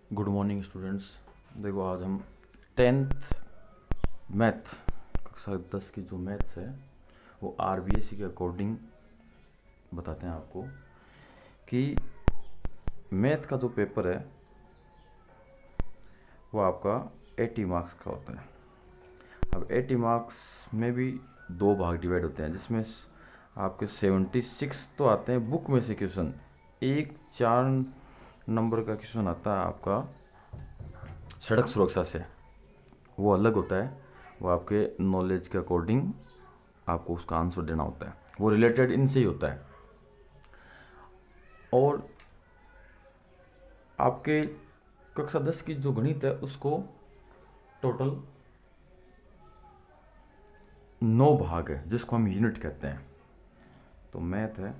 Good morning students. देखो आज हम 10th मैथ कक्षा 10 की जो मैथ्स है वो आरबीएससी के अकॉर्डिंग बताते हैं आपको कि मैथ का जो पेपर है वो आपका 80 मार्क्स का होता है। अब 80 मार्क्स में भी दो भाग डिवाइड होते हैं, जिसमें आपके 76 तो आते हैं बुक में से क्वेश्चन। एक 4 नंबर का क्वेश्चन आता है आपका सड़क सुरक्षा से, वो अलग होता है। वो आपके नॉलेज के अकॉर्डिंग आपको उसका आंसर देना होता है, वो रिलेटेड इनसे ही होता है। और आपके कक्षा 10 की जो गणित है उसको टोटल 9 भाग है, जिसको हम यूनिट कहते हैं। तो मैथ है,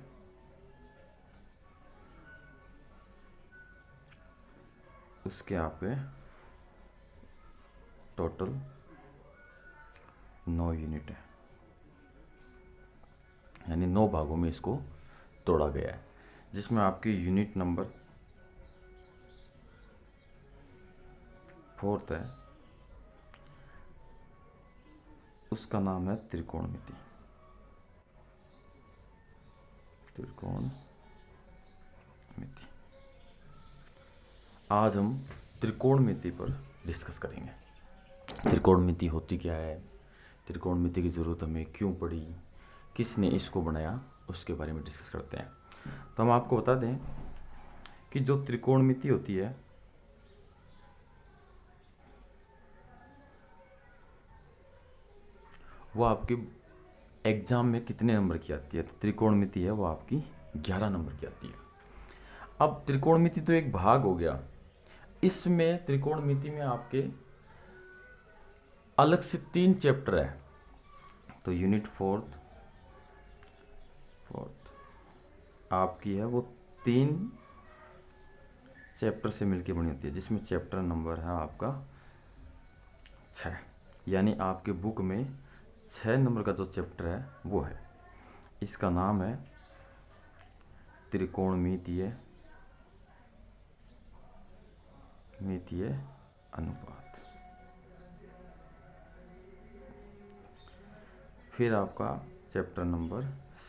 उसके आपके टोटल 9 यूनिट है, यानी 9 भागों में इसको तोड़ा गया है, जिसमें आपकी यूनिट नंबर 4th है, उसका नाम है त्रिकोणमिति। त्रिकोणमिति आज हम त्रिकोणमिति पर डिस्कस करेंगे। त्रिकोणमिति होती क्या है, त्रिकोणमिति की ज़रूरत हमें क्यों पड़ी, किसने इसको बनाया, उसके बारे में डिस्कस करते हैं। तो हम आपको बता दें कि जो त्रिकोणमिति होती है वो आपके एग्जाम में कितने नंबर की आती है। तो त्रिकोणमिति है वो आपकी 11 नंबर की आती है। अब त्रिकोणमिति तो एक भाग हो गया, इसमें त्रिकोणमिति में आपके अलग से 3 चैप्टर है। तो यूनिट फोर्थ आपकी है वो 3 चैप्टर से मिलकर बनी होती है, जिसमें चैप्टर नंबर है आपका 6, यानी आपके बुक में 6 नंबर का जो चैप्टर है वो है। इसका नाम है त्रिकोणमितीय अनुपात। फिर आपका चैप्टर नंबर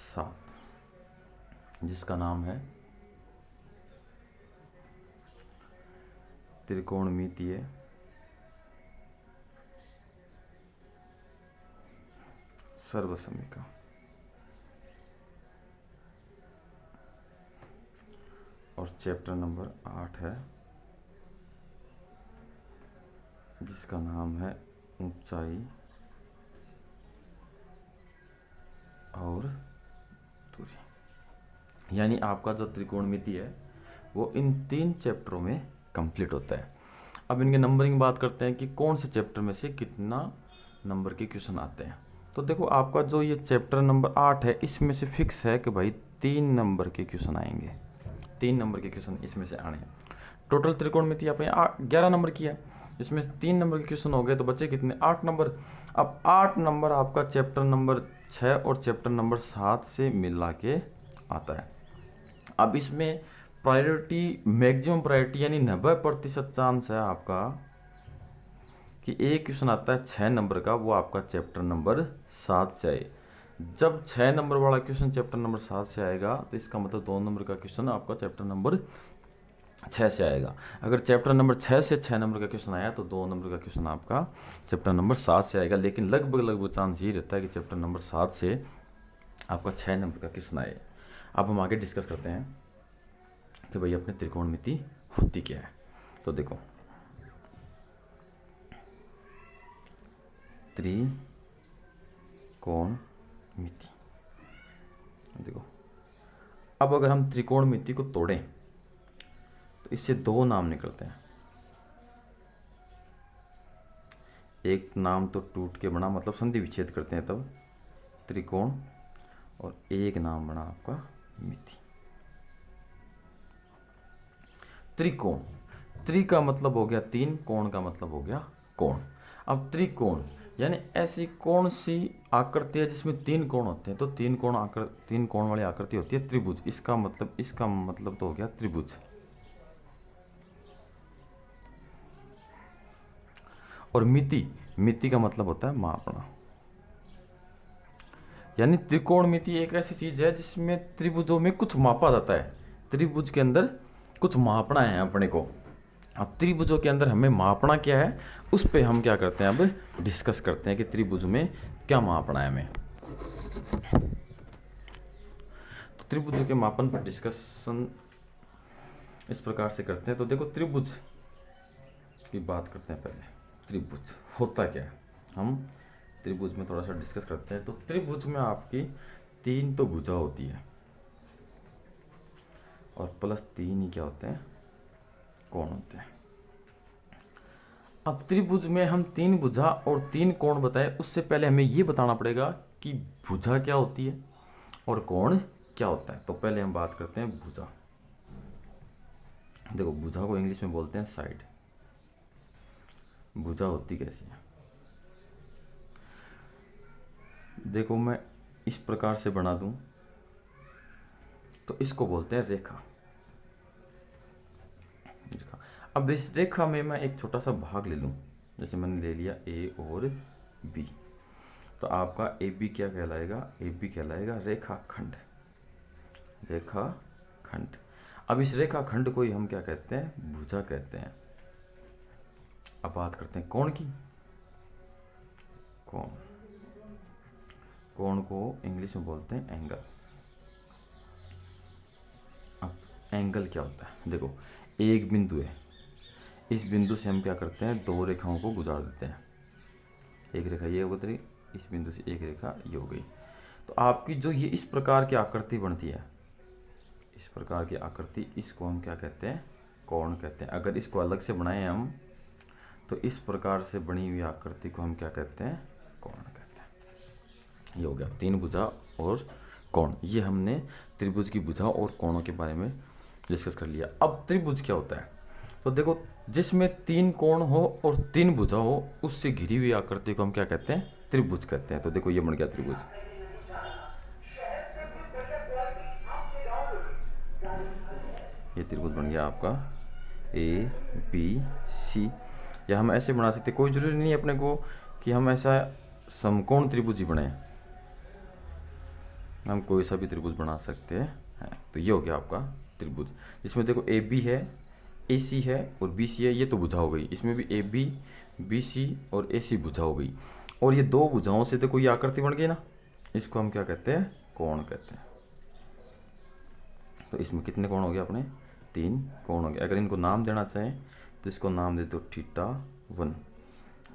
7, जिसका नाम है त्रिकोणमितीय सर्वसमीका। और चैप्टर नंबर 8 है, जिसका नाम है ऊंचाई और दूरी। यानी आपका जो त्रिकोणमिति है वो इन 3 चैप्टरों में कंप्लीट होता है। अब इनके नंबरिंग बात करते हैं कि कौन से चैप्टर में से कितना नंबर के क्वेश्चन आते हैं। तो देखो आपका जो ये चैप्टर नंबर 8 है, इसमें से फिक्स है कि भाई 3 नंबर के क्वेश्चन आएंगे, 3 नंबर के क्वेश्चन इसमें से आने हैं। टोटल त्रिकोणमिति आपने 11 नंबर की है, इसमें 3 नंबर के क्वेश्चन हो गए, तो बचे कितने, 8 नंबर। अब 8 नंबर आपका चैप्टर नंबर 6 और चैप्टर नंबर 7 से मिला के आता है। अब इसमें प्रायोरिटी, मैक्सिमम प्रायोरिटी यानी 90% चांस है आपका कि एक क्वेश्चन आता है 6 नंबर का, वो आपका चैप्टर नंबर 7 से आए। जब 6 नंबर वाला क्वेश्चन चैप्टर नंबर 7 से आएगा तो इसका मतलब 2 नंबर का क्वेश्चन आपका चैप्टर नंबर 6 से आएगा। अगर चैप्टर नंबर 6 से 6 नंबर का क्वेश्चन आया तो 2 नंबर का क्वेश्चन आपका चैप्टर नंबर 7 से आएगा। लेकिन लगभग चांस ये रहता है कि चैप्टर नंबर 7 से आपका 6 नंबर का क्वेश्चन आए। अब हम आगे डिस्कस करते हैं कि भाई अपने त्रिकोणमिति होती क्या है। तो देखो त्रिकोणमिति, देखो अब अगर हम त्रिकोणमिति को तोड़ें तो इससे 2 नाम निकलते हैं। एक नाम तो टूट के बना, मतलब संधि विच्छेद करते हैं तब त्रिकोण, और एक नाम बना आपका मिति। त्रिकोण, त्रि का मतलब हो गया 3, कोण का मतलब हो गया कोण। अब त्रिकोण यानी ऐसी कौन सी आकृति है जिसमें 3 कोण होते हैं, तो 3 कोण वाली आकृति होती है त्रिभुज। इसका मतलब तो हो गया त्रिभुज। और मिति, मिति का मतलब होता है मापना। यानी त्रिकोणमिति एक ऐसी चीज है जिसमें त्रिभुजों में कुछ मापा जाता है, त्रिभुज के अंदर कुछ मापना है अपने को। अब त्रिभुजों के अंदर हमें मापना क्या है, उस पे हम क्या करते हैं, अब डिस्कस करते हैं कि त्रिभुज में क्या मापना है हमें। तो त्रिभुजों के मापन पर डिस्कशन इस प्रकार से करते हैं। तो देखो त्रिभुज की बात करते हैं। पहले त्रिभुज होता क्या है, हम त्रिभुज में थोड़ा सा डिस्कस करते हैं। तो त्रिभुज में आपकी 3 तो भुजा होती है और प्लस 3 ही क्या होते हैं, कोण होते हैं। अब त्रिभुज में हम 3 भुजा और 3 कोण बताए, उससे पहले हमें ये बताना पड़ेगा कि भुजा क्या होती है और कोण क्या होता है। तो पहले हम बात करते हैं भुजा। देखो भुजा को इंग्लिश में बोलते हैं साइड। भुजा होती कैसी है, देखो मैं इस प्रकार से बना दूं तो इसको बोलते हैं रेखा। रेखा। अब इस रेखा में मैं एक छोटा सा भाग ले लूं, जैसे मैंने ले लिया ए और बी, तो आपका ए बी क्या कहलाएगा, ए बी कहलाएगा रेखाखंड। रेखाखंड। अब इस रेखाखंड को ही हम क्या कहते हैं, भुजा कहते हैं। अब बात करते हैं कोण की। कोण, कोण को इंग्लिश में बोलते हैं एंगल। अब एंगल क्या होता है, देखो एक बिंदु है, इस बिंदु से हम क्या करते हैं, 2 रेखाओं को गुजार देते हैं। एक रेखा ये गुजरी, इस बिंदु से एक रेखा ये हो गई। तो आपकी जो ये इस प्रकार की आकृति बनती है, इस प्रकार की आकृति, इसको हम क्या कहते हैं, कोण कहते हैं। अगर इसको अलग से बनाए हम तो इस प्रकार से बनी हुई आकृति को हम क्या कहते हैं, कोण कहते हैं। ये हो गया 3 भुजा और कोण। ये हमने त्रिभुज की भुजा और कोणों के बारे में डिस्कस कर लिया। अब त्रिभुज क्या होता है, तो देखो जिसमें 3 कोण हो और 3 भुजा हो, उससे घिरी हुई आकृति को हम क्या कहते हैं, त्रिभुज कहते हैं। तो देखो ये बन गया त्रिभुज। ये त्रिभुज बन गया आपका ए बी सी। या हम ऐसे बना सकते, कोई जरूरी नहीं है अपने को कि हम ऐसा समकोण त्रिभुज ही बनाए, हम कोई सा भी त्रिभुज बना सकते हैं। तो ये हो गया आपका त्रिभुज, जिसमें देखो ए बी है, ए सी है और बी सी है, ये तो भुजा हो गई। इसमें भी ए बी, बी सी और ए सी भुजा हो गई। और ये 2 भुजाओं से देखो ये आकृति बन गई ना, इसको हम क्या कहते हैं, कोण कहते हैं। तो इसमें कितने कोण हो गए अपने, 3 कोण हो गए। अगर इनको नाम देना चाहें तो इसको नाम दे दो θ1,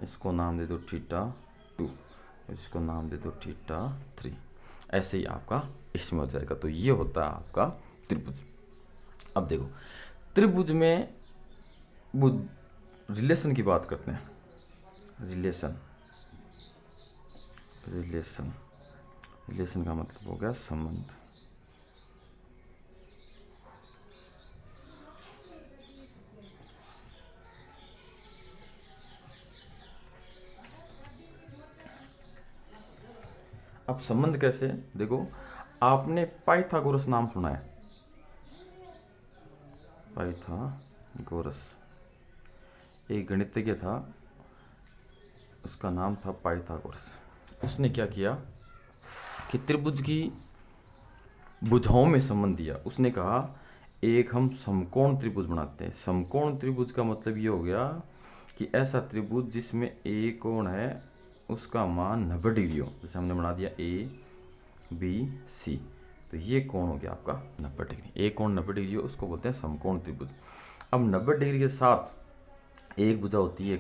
इसको नाम दे दो θ2, इसको नाम दे दो θ3। ऐसे ही आपका इसमें हो जाएगा। तो ये होता है आपका त्रिभुज। अब देखो त्रिभुज में रिलेशन की बात करते हैं। रिलेशन, रिलेशन, रिलेशन का मतलब हो गया संबंध। अब संबंध कैसे, देखो आपने पाइथागोरस नाम सुना है, पाइथागोरस एक गणितज्ञ था, उसका नाम था पाइथागोरस। उसने क्या किया कि त्रिभुज की भुजाओं में संबंध दिया। उसने कहा एक हम समकोण त्रिभुज बनाते हैं। समकोण त्रिभुज का मतलब ये हो गया कि ऐसा त्रिभुज जिसमें ए कोण है उसका मान 90 डिग्री हो। जैसे हमने बना दिया ए बी सी, तो ये कोण हो गया आपका 90 डिग्री। ए कोण 90 डिग्री हो उसको बोलते हैं समकोण त्रिभुज। अब 90 डिग्री के साथ एक भुजा होती है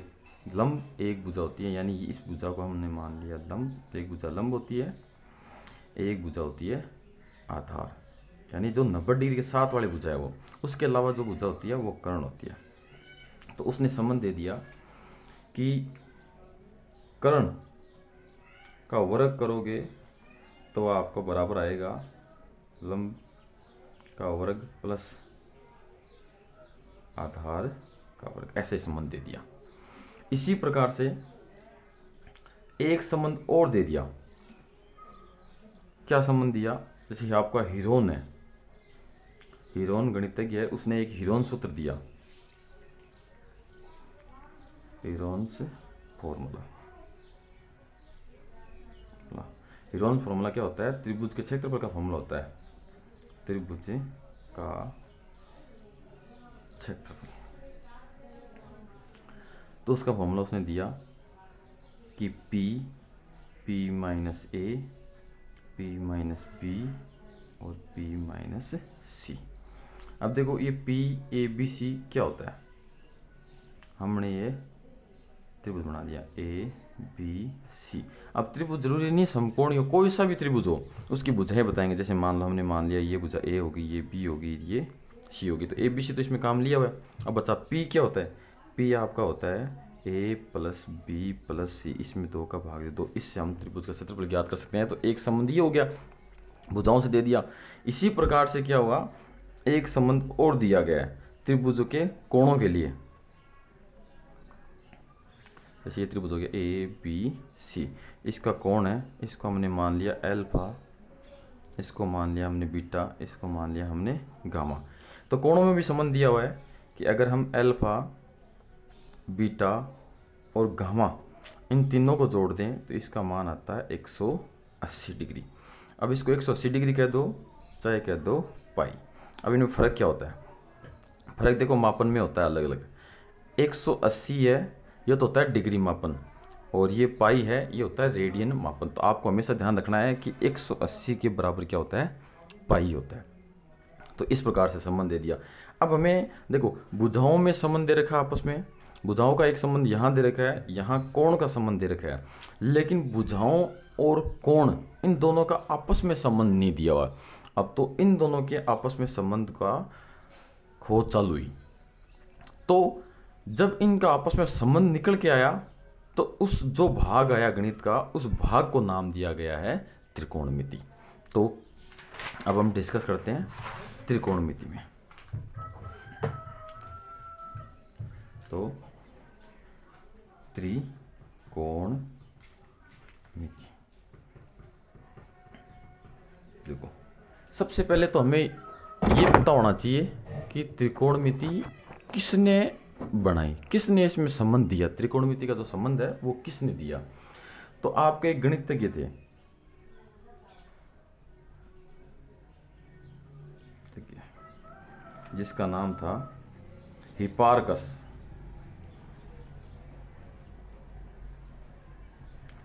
लंब, एक भुजा होती है, यानी इस भुजा को हमने मान लिया लंब, तो एक भुजा लंब होती है, एक भुजा होती है आधार। यानी जो 90 डिग्री के साथ वाली भुजा है वो, उसके अलावा जो भुजा होती है वो कर्ण होती है। तो उसने संबंध दे दिया कि कर्ण का वर्ग करोगे तो आपको बराबर आएगा लंब का वर्ग प्लस आधार का वर्ग। ऐसे संबंध दे दिया। इसी प्रकार से एक संबंध और दे दिया। क्या संबंध दिया, जैसे आपका हीरोन है, हीरोन गणितज्ञ है, उसने एक हीरोन सूत्र दिया। Heron's formula. हीरोन फॉर्मूला क्या होता है? त्रिभुज के क्षेत्रफल का फॉर्मूला होता है, त्रिभुज का क्षेत्रफल। तो उसका फॉर्मूला उसने दिया कि P minus A, P minus B और P माइनस C। अब देखो ये PABC क्या होता है? हमने ये त्रिभुज बना दिया ABC। अब त्रिभुज जरूरी नहीं समकोण हो, कोई सा भी त्रिभुज हो उसकी भुजाएं बताएंगे। जैसे मान लो हमने मान लिया ये भुजा A होगी, ये B होगी, ये C होगी, तो ABC तो इसमें काम लिया हुआ है। अब बच्चा P क्या होता है? P आपका होता है A plus B plus C, इसमें 2 का भाग दे दो, इससे हम त्रिभुज का क्षेत्रफल ज्ञात कर सकते हैं। तो एक संबंध ये हो गया, भुजाओं से दे दिया। इसी प्रकार से क्या हुआ, एक संबंध और दिया गया है त्रिभुजों के कोणों के लिए। जैसे ये त्रिभुज हो गया ABC, इसका कोण है, इसको हमने मान लिया अल्फा, इसको मान लिया हमने बीटा, इसको मान लिया हमने गामा। तो कोणों में भी संबंध दिया हुआ है कि अगर हम अल्फा, बीटा और गामा इन तीनों को जोड़ दें तो इसका मान आता है 180 डिग्री। अब इसको 180 डिग्री कह दो, चाहे कह दो पाई। अब इनमें फ़र्क क्या होता है? फ़र्क देखो मापन में होता है अलग अलग। 180 है, ये तो होता है डिग्री मापन, और ये पाई है, ये होता है रेडियन मापन। तो आपको हमेशा ध्यान रखना है कि 180 के बराबर क्या होता है? पाई होता है। तो इस प्रकार से संबंध दे दिया। अब हमें देखो भुजाओं में संबंध दे रखा है, आपस में भुजाओं का एक संबंध यहाँ दे रखा है, यहाँ कोण का संबंध दे रखा है, लेकिन भुजाओं और कोण इन दोनों का आपस में संबंध नहीं दिया हुआ। अब तो इन दोनों के आपस में संबंध का खोज चालू हुई। तो जब इनका आपस में संबंध निकल के आया तो उस जो भाग आया गणित का, उस भाग को नाम दिया गया है त्रिकोणमिति। तो अब हम डिस्कस करते हैं त्रिकोणमिति में। तो त्रिकोणमिति देखो, सबसे पहले तो हमें ये पता होना चाहिए कि त्रिकोणमिति किसने बनाई, किसने इसमें संबंध दिया। त्रिकोणमिति का जो संबंध है वो किसने दिया? तो आपके एक गणितज्ञ थे, जिसका नाम था हिपार्कस।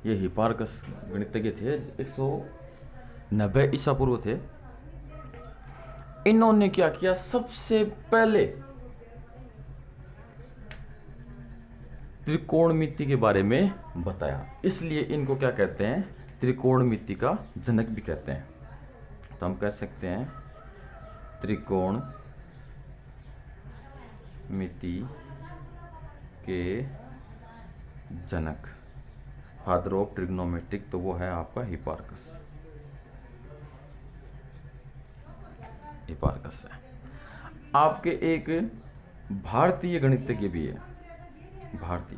ये हिपार्कस गणितज्ञ थे, 190 ईसा पूर्व थे। इन्होंने क्या किया, सबसे पहले त्रिकोणमिति के बारे में बताया, इसलिए इनको क्या कहते हैं? त्रिकोणमिति का जनक भी कहते हैं। तो हम कह सकते हैं त्रिकोणमिति के जनक, फादर ऑफ ट्रिग्नोमेट्रिक, तो वो है आपका हिपार्कस। हिपार्कस है। आपके एक भारतीय गणितज्ञ भी है, भारतीय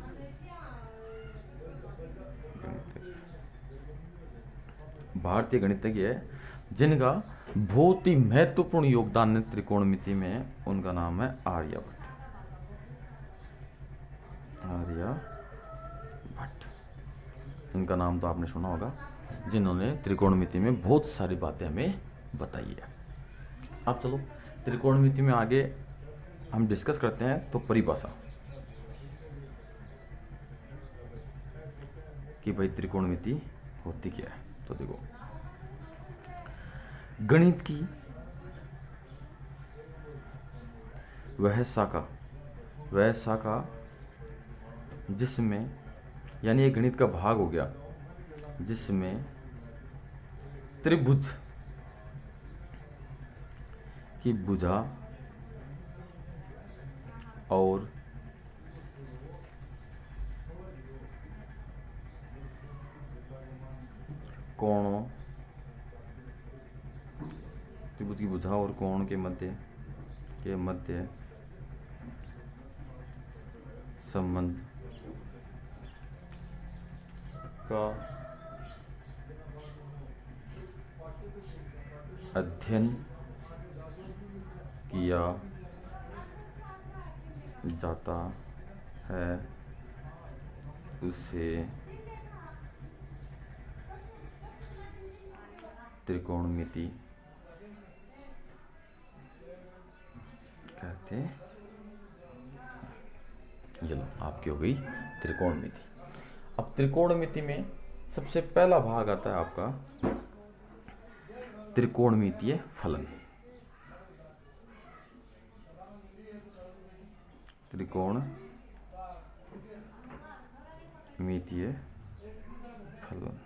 गणितज्ञ है, जिनका बहुत ही महत्वपूर्ण योगदान है त्रिकोणमिति में। उनका नाम है आर्यभट्ट। इनका नाम तो आपने सुना होगा, जिन्होंने त्रिकोणमिति में बहुत सारी बातें हमें बताई है। अब चलो त्रिकोणमिति में आगे हम डिस्कस करते हैं। तो परिभाषा कि भाई त्रिकोणमिति होती क्या है। तो देखो, गणित की वह शाखा जिसमें, यानी एक गणित का भाग हो गया जिसमें त्रिभुज की भुजा और कोणों, त्रिभुज की भुजा और कोण के मध्य संबंध का अध्ययन किया जाता है उसे त्रिकोणमिति कहते हैं। ये लो आपकी हो गई त्रिकोणमिति। अब त्रिकोणमिति में सबसे पहला भाग आता है आपका त्रिकोणमितीय फलन। त्रिकोणमितीय फलन।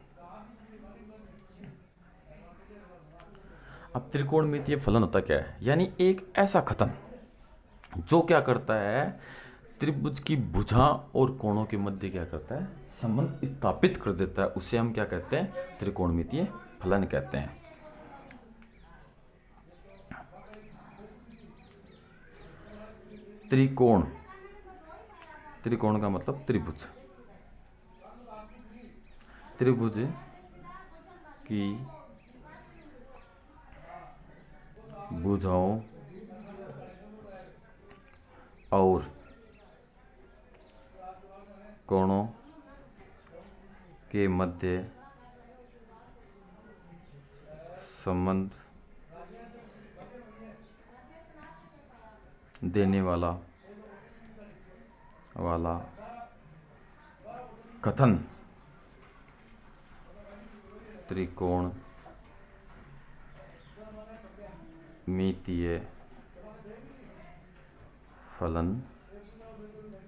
अब त्रिकोणमितीय फलन होता क्या है, यानी एक ऐसा कथन जो क्या करता है, त्रिभुज की भुजा और कोणों के मध्य क्या करता है, संबंध स्थापित कर देता है। उसे हम क्या कहते हैं, त्रिकोणमितीय फलन कहते हैं। त्रिकोण, त्रिकोण का मतलब त्रिभुज, त्रिभुज की भुजाओं और कोणों के मध्य संबंध देने वाला कथन त्रिकोणमितीय फलन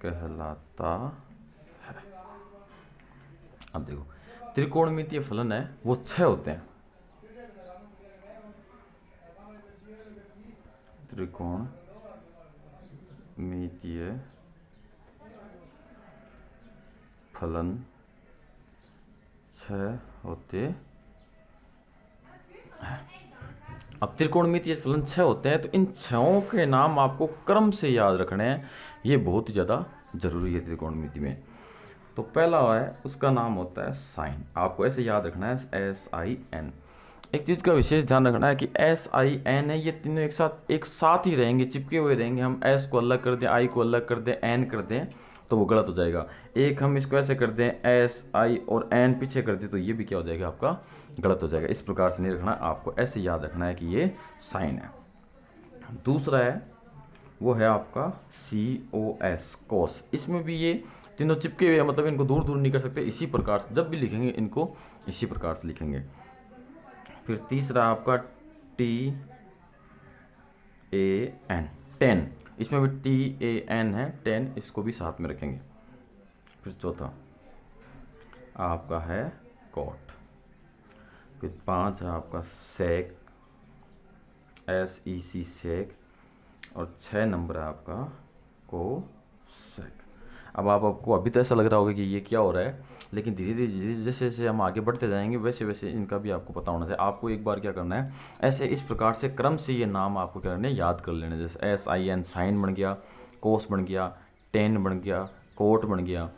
कहलाता है। अब देखो, त्रिकोणमितीय फलन है वो 6 होते हैं। त्रिकोणमितीय फलन 6 होते हैं। अब त्रिकोणमितीय फलन 6 होते हैं, तो इन 6 के नाम आपको क्रम से याद रखने हैं। ये बहुत ही ज़्यादा जरूरी है त्रिकोणमिति में। तो पहला है उसका नाम होता है साइन। आपको ऐसे याद रखना है, SIN। एक चीज़ का विशेष ध्यान रखना है कि SIN है, ये तीनों एक साथ ही रहेंगे, चिपके हुए रहेंगे। हम S को अलग कर दें, I को अलग कर दें, N कर दें तो वो गलत हो जाएगा। एक हम इसको ऐसे कर दें, S I और N पीछे कर दें तो ये भी क्या हो जाएगा, आपका गलत हो जाएगा। इस प्रकार से नहीं रखना, आपको ऐसे याद रखना है कि ये साइन है। दूसरा है वो है आपका COS, कोस। इसमें भी ये तीनों चिपके हुए हैं, मतलब इनको दूर दूर नहीं कर सकते। इसी प्रकार से जब भी लिखेंगे इनको इसी प्रकार से लिखेंगे। फिर तीसरा आपका TAN, 10। इसमें भी TAN है, 10, इसको भी साथ में रखेंगे। फिर चौथा आपका है कॉट। फिर 5 है आपका सेक, SEC, सेक। और 6 नंबर है आपका कोसेक। अब आपको अभी तो ऐसा लग रहा होगा कि ये क्या हो रहा है, लेकिन धीरे धीरे जैसे जैसे हम आगे बढ़ते जाएंगे वैसे वैसे इनका भी आपको पता होना चाहिए। आपको एक बार क्या करना है, ऐसे इस प्रकार से क्रम से ये नाम आपको क्या करना है, याद कर लेने। जैसे SIN साइन बन गया, कोस बन गया, टेन बन गया, कोट बन गया,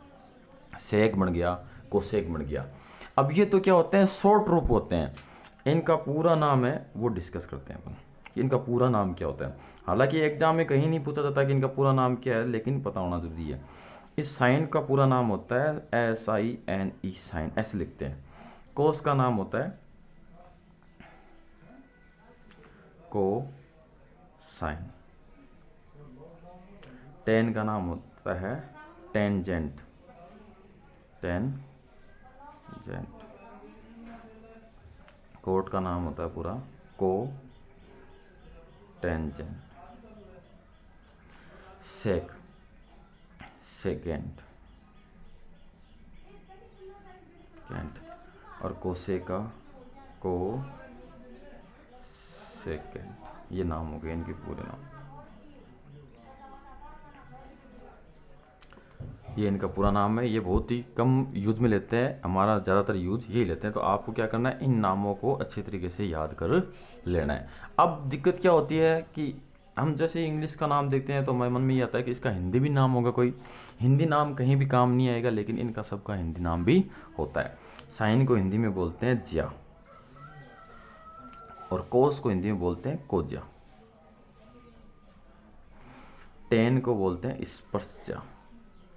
सेक बन गया, कोसेक बन गया। अब ये तो क्या होते हैं, शॉर्ट रूप होते हैं। इनका पूरा नाम है वो डिस्कस करते हैं अपन, इनका पूरा नाम क्या होता है। हालांकि एग्जाम में कहीं नहीं पूछा जाता कि इनका पूरा नाम क्या है, लेकिन पता होना जरूरी है। इस साइन का पूरा नाम होता है SINE, साइन, ऐसे लिखते हैं। कोस का नाम होता है को साइन। टेन का नाम होता है टेंजेंट, टेंजेंट। कोट का नाम होता है पूरा को टेंजेंट। सेक, सेकेंड, और कोसेका को सेकेंड। ये नाम हो गए इनके पूरे नाम। ये इनका पूरा नाम है। ये बहुत ही कम यूज में लेते हैं, हमारा ज़्यादातर यूज यही लेते हैं। तो आपको क्या करना है, इन नामों को अच्छे तरीके से याद कर लेना है। अब दिक्कत क्या होती है कि हम जैसे इंग्लिश का नाम देखते हैं तो हमारे मन में ये आता है कि इसका हिंदी भी नाम होगा कोई। हिंदी नाम कहीं भी काम नहीं आएगा, लेकिन इनका सबका हिंदी नाम भी होता है। साइन को हिंदी में बोलते हैं ज्या, और कोस को हिंदी में बोलते हैं कोज्या। टेन को बोलते हैं स्पर्शजा,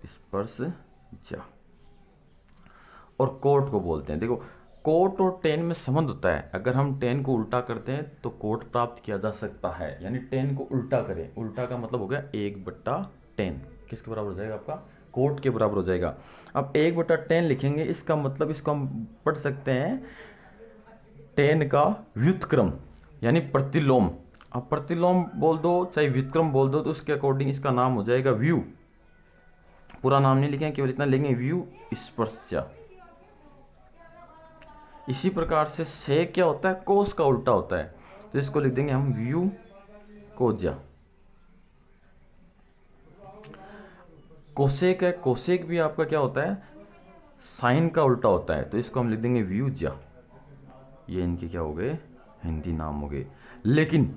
स्पर्शजा। और कोट को बोलते हैं। देखो कोट और टेन में संबंध होता है, अगर हम टेन को उल्टा करते हैं तो कोट प्राप्त किया जा सकता है, यानी टेन को उल्टा करें, उल्टा का मतलब हो गया 1/10, किसके बराबर हो जाएगा आपका, कोट के बराबर हो जाएगा। अब 1/10 लिखेंगे, इसका मतलब इसको हम पढ़ सकते हैं 10 का व्युत्क्रम यानी प्रतिलोम। अब प्रतिलोम बोल दो चाहे व्युत्क्रम बोल दो तो उसके अकॉर्डिंग इसका नाम हो जाएगा व्यू। पूरा नाम नहीं लिखेंगे, केवल इतना लिखेंगे व्यू स्पर्शा। इसी प्रकार से सेक क्या होता है, कोस का उल्टा होता है, तो इसको लिख देंगे हम व्यू कोज्या। कोसेक है, कोसेक भी आपका क्या होता है, साइन का उल्टा होता है, तो इसको हम लिख देंगे व्यू ज्या। ये इनके क्या हो गए, हिंदी नाम हो गए। लेकिन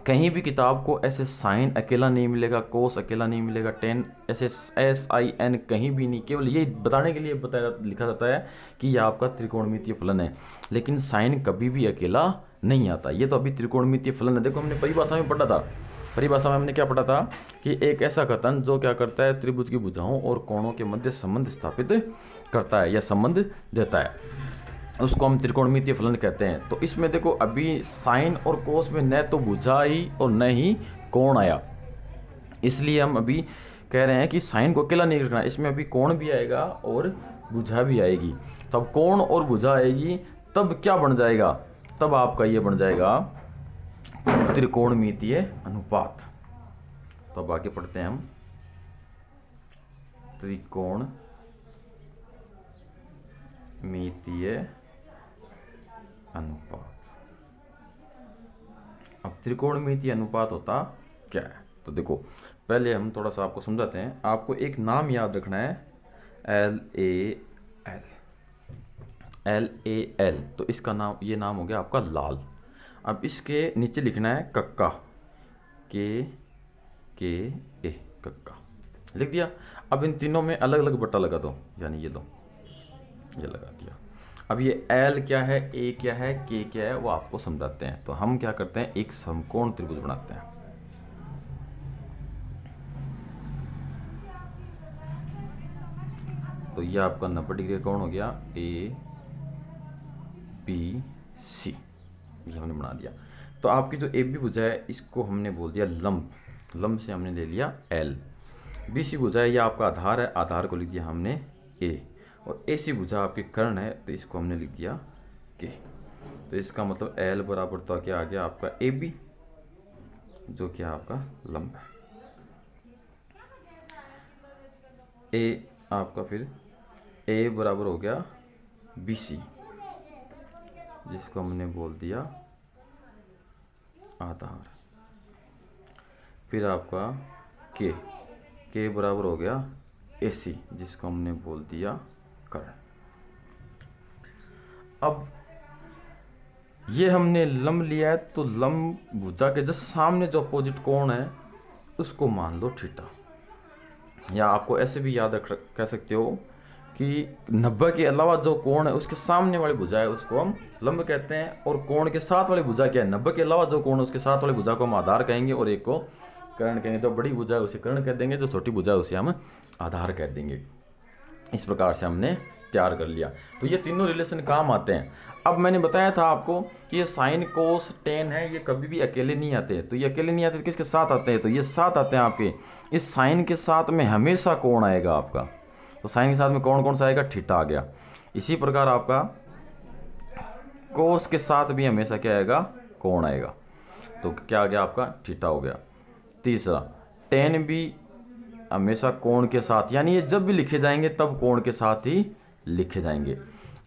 कहीं भी किताब को ऐसे साइन अकेला नहीं मिलेगा, कोस अकेला नहीं मिलेगा, टेन ऐसे SIN कहीं भी नहीं, केवल ये बताने के लिए बताया लिखा जाता है कि यह आपका त्रिकोणमितीय फलन है, लेकिन साइन कभी भी अकेला नहीं आता। ये तो अभी त्रिकोणमितीय फलन है। देखो हमने परिभाषा में पढ़ा था, परिभाषा में हमने क्या पढ़ा था कि एक ऐसा कथन जो क्या करता है, त्रिभुज की भुजाओं और कोणों के मध्य संबंध स्थापित करता है या संबंध देता है, उसको हम त्रिकोणमितीय फलन कहते हैं। तो इसमें देखो अभी साइन और कोस में न तो भुजा ही और न ही कोण आया, इसलिए हम अभी कह रहे हैं कि साइन को अकेला नहीं रखना, इसमें अभी कोण भी आएगा और भुजा भी आएगी। तब कोण और भुजा आएगी तब क्या बन जाएगा, तब आपका ये बन जाएगा त्रिकोणमितीय अनुपात। तो अब आगे पढ़ते हैं हम त्रिकोणमितीय अनुपात। अब त्रिकोणमितीय अनुपात होता क्या है, तो देखो पहले हम थोड़ा सा आपको समझाते हैं। आपको एक नाम याद रखना है LAL, तो इसका नाम, ये नाम हो गया आपका लाल। अब इसके नीचे लिखना है कक्का, KA, कक्का लिख दिया। अब इन तीनों में अलग अलग बट्टा लगा दो, यानी ये लो, ये लगा दिया। अब ये L क्या है, A क्या है, K क्या है, वो आपको समझाते हैं। तो हम क्या करते हैं, एक समकोण त्रिभुज बनाते हैं। तो ये आपका 90 डिग्री का कोण हो गया ABC, ये हमने बना दिया। तो आपकी जो AB भुजा है इसको हमने बोल दिया लंब, लंब से हमने ले लिया L। BC भुजा है, ये आपका आधार है, आधार को लिख दिया हमने A। और AC भुजा आपकी कर्ण है, तो इसको हमने लिख दिया K। तो इसका मतलब L बराबर तो क्या आ गया आपका AB, जो कि आपका लंब है। A आपका फिर A बराबर हो गया BC, जिसको हमने बोल दिया आधार। फिर आपका K बराबर हो गया AC, जिसको हमने बोल दिया कर्ण। अब ये हमने लंब लिया है, तो लंब भुजा के जस्ट सामने जो अपोजिट कोण है उसको मान लो थीटा, या आपको ऐसे भी याद रख कह सकते हो कि 90 के अलावा जो कोण है उसके सामने वाली भुजा है उसको हम लंब कहते हैं, और कोण के साथ वाली भुजा क्या है, 90 के अलावा जो कोण है उसके साथ वाली भुजा को हम आधार कहेंगे, और एक को कर्ण कहेंगे। जो बड़ी भुजा है उसे कर्ण कह देंगे, जो छोटी भुजा है उसे हम आधार कह देंगे। इस प्रकार से हमने तैयार कर लिया। तो ये तीनों रिलेशन काम आते हैं। अब मैंने बताया था आपको कि ये साइन कोस टेन है, ये कभी भी अकेले नहीं आते। तो ये अकेले नहीं आते तो किसके साथ आते हैं, तो ये साथ आते हैं आपके। इस साइन के साथ में हमेशा कोण आएगा आपका, तो साइन के साथ में कौन कौन सा आएगा, थीटा आ गया। इसी प्रकार आपका कोस के साथ भी हमेशा क्या आएगा, कोण आएगा, तो क्या आ गया आपका, थीटा हो गया। तीसरा टेन भी हमेशा कोण के साथ, यानी ये जब भी लिखे जाएंगे तब कोण के साथ ही लिखे जाएंगे।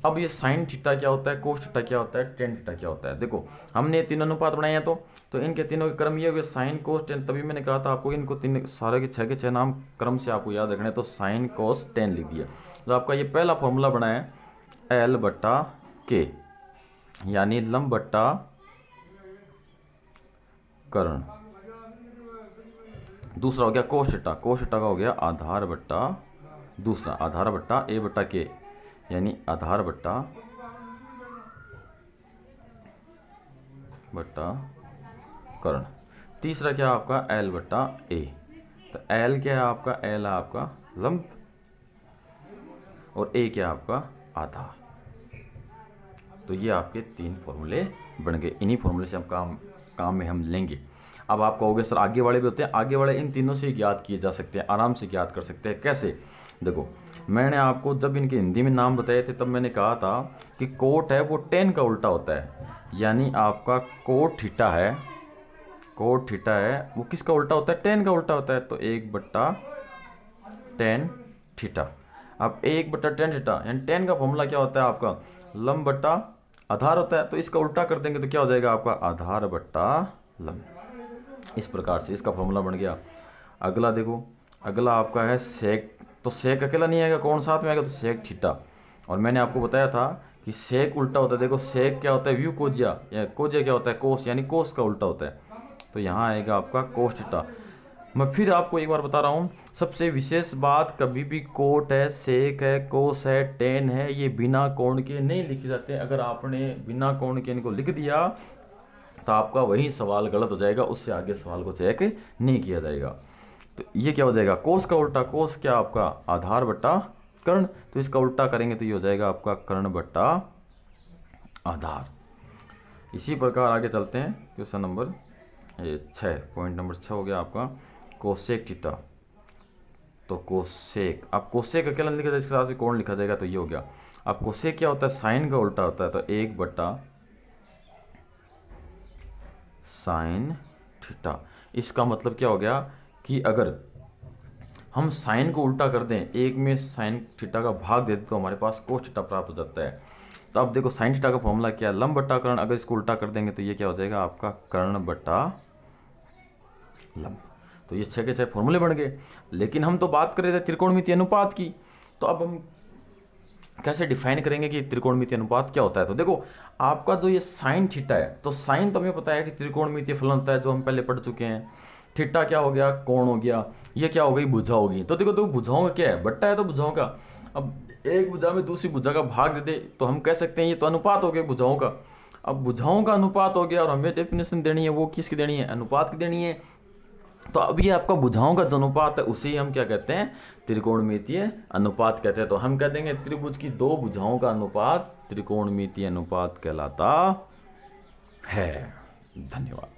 अब ये साइन थीटा क्या होता है, कोस थीटा क्या होता है, टेन थीटा क्या होता है। देखो हमने तीन अनुपात बनाए हैं, तो इनके तीनों के क्रम ये हो गए, साइन कोस टेन। तभी मैंने कहा था आपको इनको तीन सारे के छह नाम क्रम से आपको याद रखने हैं। तो साइन कोस टेन लिख दिया। तो आपका ये पहला फॉर्मूला बना है L/K, यानी लंब बट्टा कर्ण। दूसरा हो गया कोस थीटा, कोस थीटा का हो गया आधार बट्टा, दूसरा आधार बट्टा A/K, यानी आधार बट्टा कर्ण। तीसरा क्या आपका L/A, तो L क्या है आपका, L है आपका लंब, और A क्या है आपका आधा। तो ये आपके 3 फॉर्मूले बन गए। इन्हीं फॉर्मूले से हम काम में हम लेंगे। अब आप कहोगे सर आगे वाले भी होते हैं, आगे वाले इन तीनों से ज्ञात किए जा सकते हैं, आराम से ज्ञात कर सकते हैं। कैसे? देखो, मैंने आपको जब इनके हिंदी में नाम बताए थे तब मैंने कहा था कि कोट है वो टेन का उल्टा होता है। यानी आपका कोट थीटा है, कोट थीटा है वो किसका उल्टा होता है? टेन का उल्टा होता है। तो 1/tan थीटा। अब 1/tan थीटा यानी टेन का फॉर्मूला क्या होता है आपका? लंब बट्टा आधार होता है। तो इसका उल्टा कर देंगे तो क्या हो जाएगा आपका? आधार बट्टा लंब। इस प्रकार से इसका फॉर्मूला बन गया। अगला देखो, अगला आपका है सेक। तो सेक अकेला नहीं आएगा, कौन साथ में आएगा? तो सेक थीटा। और मैंने आपको बताया था कि सेक उल्टा होता है। देखो सेक क्या होता है? व्यू कोजिया, या कोजिया क्या होता है? कोस, यानी कोस का उल्टा होता है। तो यहाँ आएगा आपका कोस थीटा। मैं फिर आपको एक बार बता रहा हूँ, सबसे विशेष बात, कभी भी कोट है, सेक है, कोस है, टेन है, ये बिना कोण के नहीं लिखे जाते। अगर आपने बिना कोण के इनको लिख दिया तो आपका वही सवाल गलत हो जाएगा, उससे आगे सवाल को चेक नहीं किया जाएगा। तो ये क्या हो जाएगा? कोस का उल्टा। कोस क्या आपका? आधार बट्टा कर्ण। तो इसका उल्टा करेंगे तो ये हो जाएगा आपका कर्ण बट्टा आधार। इसी प्रकार आगे चलते हैं। क्वेश्चन नंबर 6, पॉइंट नंबर 6 हो गया आपका कोसेक थीटा। तो कोसेक, अब कोसेक अकेला लिखा जाएगा, इसके साथ भी कोण लिखा जाएगा। तो ये हो गया। अब कोसेक क्या होता है? साइन का उल्टा होता है। तो 1/sin थीटा। इसका मतलब क्या हो गया कि अगर हम साइन को उल्टा कर दें, एक में साइन थीटा का भाग दे दें तो हमारे पास कोस थीटा प्राप्त हो जाता है। तो अब देखो साइन थीटा का फॉर्मूला क्या है? लंब बट्टा कर्ण। अगर इसको उल्टा कर देंगे तो ये क्या हो जाएगा आपका? कर्ण बट्टा लंब। तो ये 6 के 6 फॉर्मूले बन गए। लेकिन हम तो बात कर रहे थे त्रिकोणमितीय अनुपात की। तो अब हम कैसे डिफाइन करेंगे कि त्रिकोणमितीय अनुपात क्या होता है? तो देखो, आपका जो ये साइन थीटा है, तो साइन तो हमें पता है कि त्रिकोणमितीय फलन होता है, जो हम पहले पढ़ चुके हैं। थीटा क्या हो गया? कोण हो गया। ये क्या हो गई? भुजा होगी। तो देखो, तो भुजाओं का क्या है? बट्टा है तो भुजाओं का। अब एक भुजा में दूसरी भुजा का भाग दे दे तो हम कह सकते हैं ये तो अनुपात हो गया भुजाओं का। अब भुजाओं का अनुपात हो गया और हमें डेफिनेशन देनी है, वो किसकी देनी है? अनुपात की देनी है। तो अब ये आपका भुजाओं का जो अनुपात है उसे हम क्या कहते हैं? त्रिकोणमितीय अनुपात कहते हैं। तो हम कह देंगे त्रिभुज की 2 भुजाओं का अनुपात त्रिकोणमितीय अनुपात कहलाता है। धन्यवाद।